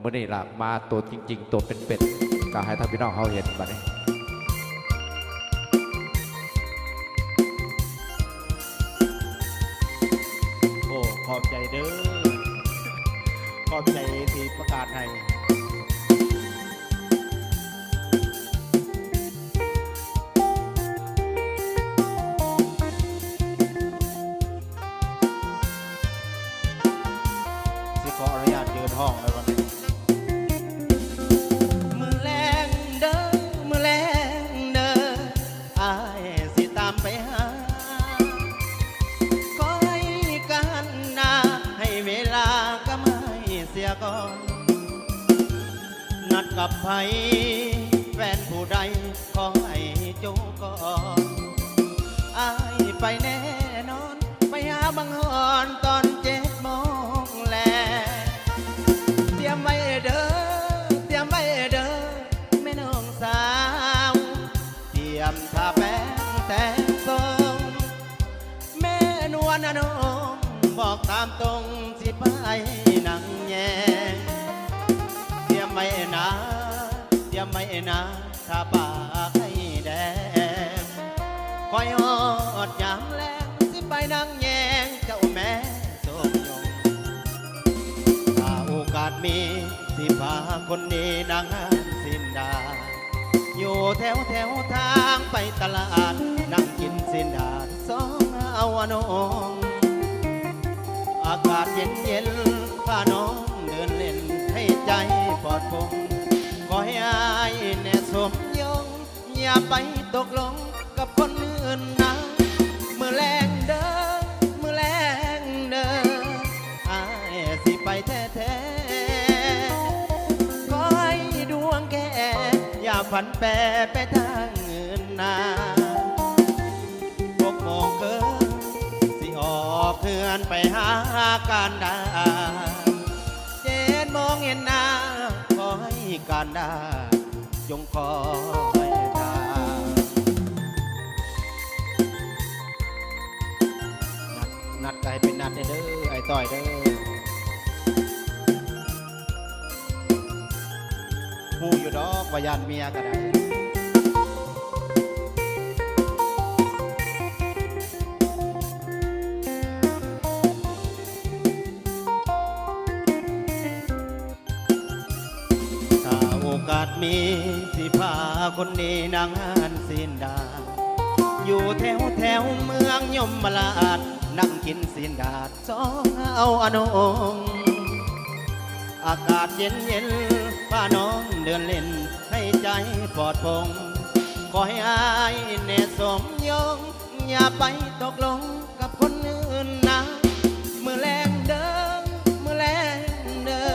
มื่อนี้ล่ะมาตัวจริงๆตัวเป็นๆก็ให้ท่านพี่น้องเขาเห็นบัดนี้โอ้ขอบใจเด้อขอบใจที่ประกาศให้สิขออนุญาตยืนห้องเลยวันนี้มือแรงเด้อมือแรงเด้ออายสิตามไปหาคอยกันนาให้เวลาก็ไม่เสียก่อนนัดกับไผแฟนผู้ใดขอให้จูก่อนอายไปแน่นอนไปหาบังฮอนตอน7 โมงแลเตรียมไว้เด้อเตรียมไว้เด้อแม่น้องสาวเตรียมทาแป้งแต่งทรงแม่นวลน้องบอกตามตรงสิไปนั่งแยงเตรียมไว้นะเตรียมไว้นะถ้าปากให้แดงคอยหอดยามแลงสิไปนั่งแยงเจ้าแม่สมยงถ้าโอกาสมีสิพาคนนี้นางงานสินดาอยู่แถวทางไปตลาดนั่งกินสินดาสองเอาน้องอากาศเย็นพาน้องเดินเล่นให้ใจปลอดโปร่งขอให้อายแน่สมยงอย่าไปตกลงกับคนอื่นนะมือแรงเด้อมือแรงเด้ออายสิไปแท้ขอให้ดวงแก่อย่าฝันแปรไปทางอื่นนะ6 โมงเกินสิออกเขื่อนไปหาการดา7 โมงเห็นหน้าขอให้การดาจงคอยทางนัดไก่เป็นนัดเด้อไอ้ต้อยเด้อหูอยู่ดอกว่ายานเมียก็ได้ถ้าโอกาสมีสิพาคนนี้นางงานสินดาอยู่แถวเมืองยมราชนั่งกินสินดาสองเอาอนงอากาศเย็นพาน้องเดินเล่นให้ใจปลอดโปร่งขอให้อายแน่สมยงอย่าไปตกลงกับคนอื่นนะมือแรงเด้อมือแรงเด้อ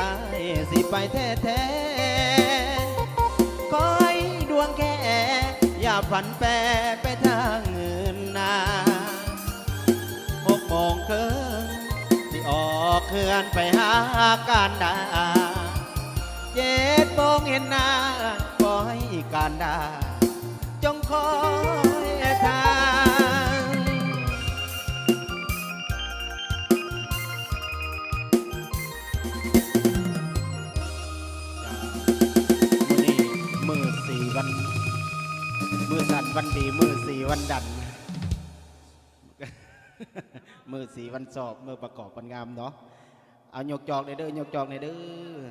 อายสิไปแท้ขอให้ดวงแก่อย่าฝันแปรไปทางอื่นนะ6 โมงเกินสิออกเขื่อนไปหาการดา7 โมงเห็นหน้าขอให้การดาจงคอยทางมื้อนี้มื้อ4 วันมื้อสันวันดีมื้อ4 วันดัน มื้อ4 วันสอบมื้อประกอบวันงามเนาะเอายกจอกเลยเด้อยกจอกเลยเด้อ